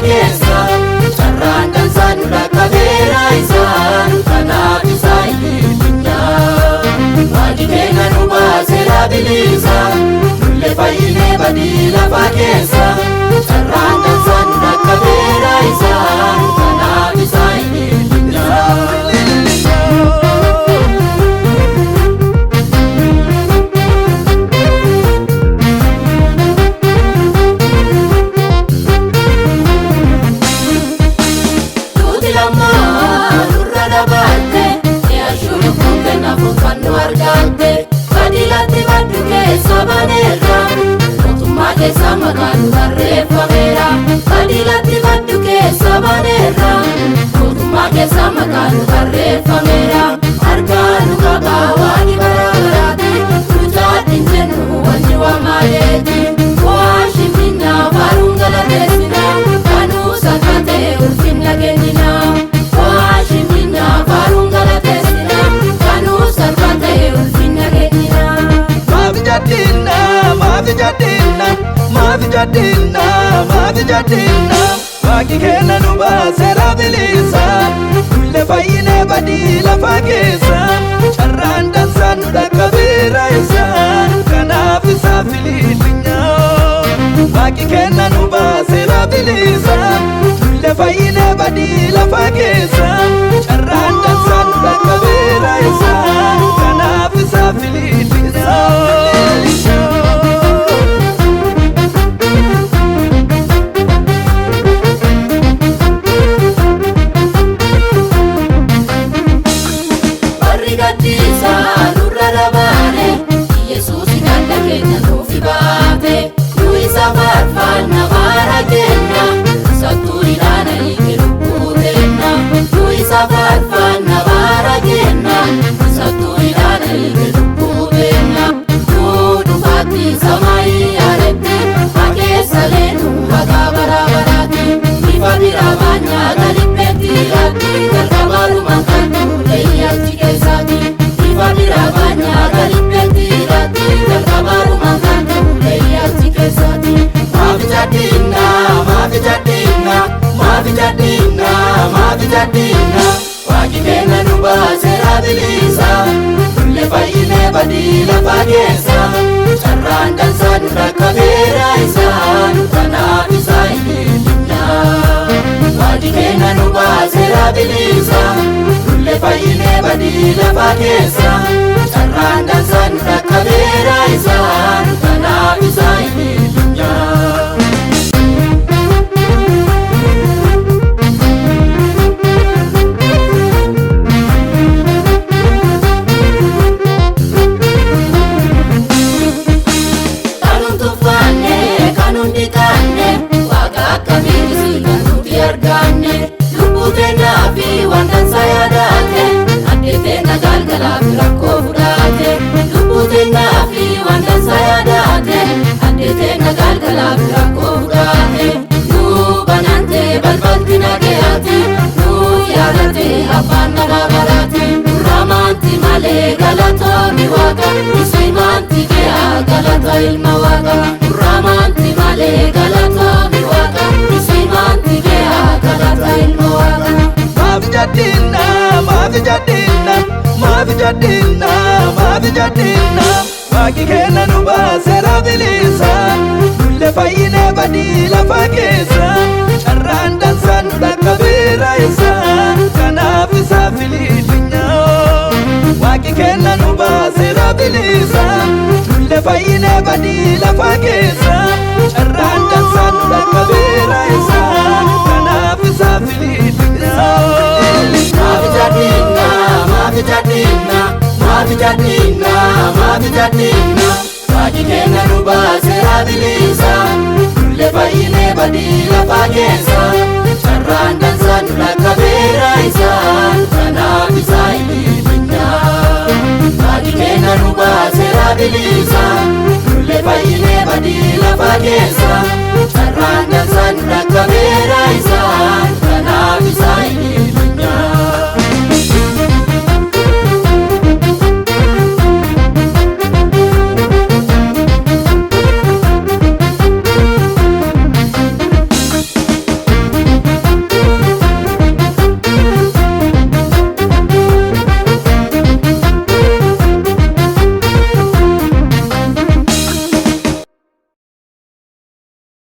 keessa carraan dansan rakkabeera isaan kanaaf isaa ilillinna waaqni keenya nu baaseera bilisa nulle fayyinee badii lafa keessa carraan dansan rakkabeera isaan kanaaf isaa ilillinna. Sama kan barreeffameera badilatti baddu keessa baneera mootummaa keessa maqaan barreeffameera harkaan qabaa waan garaagaraati tuutaatiin jennu wanni waa maaleeti waashi finna faaruun galateessina kanuu sakkatee ulfinna kennina waashi finna faaruun galateessina kanuu sakkatee ulfinna kennina. Maafi jadinna waaqni keenya nu baaseera bilisa nulle fayyinee badii lafa keessa carraan dansaan nu dhaqqabeera isaan kanaaf isaaf ilillinna waaqni keenya nu baaseera bilisa nulle fayyinee badii lafa keessa carraan dansaan nu dhaqqabeera isaan kanaaf isaaf ilillinna. Waaqni keenya nu baaseera bilisa nulle fayyinee badii lafa keessa carraan dansaan nu rakkabeera isaan kanaaf isaa ilillinna waaqni keenya nu baaseera bilisa nulle fayyinee badii lafa keessa carraan dansaan nu rakkabeera isaan kanaaf isaa ilillinna. Ilma waaqa ramanti malee galatoomii waaqa isimanti kee galata ilma waaqa. Maafi jadinna waaqni keenya nu baaseera bilisa nulle fayyinee badii lafa keessa carraan dansaan nu dhaqqabeera isaan kanaaf isaaf ilillinna waaqni keenya nu baaseera bilisa nulle fayyinee badii lafa keessa carraan dansaan nu dhaqqabeera isaan kanaaf isaaf ilillinna. Maafi jadinna waaqni keenya nu baaseera bilisa nulle fayyinee badii lafa keessa carraan dansaan nu dhaqqabeera isaan kanaaf isaa ilillinna waaqni keenya nu baaseera bilisa nulle fayyinee badii lafa keessa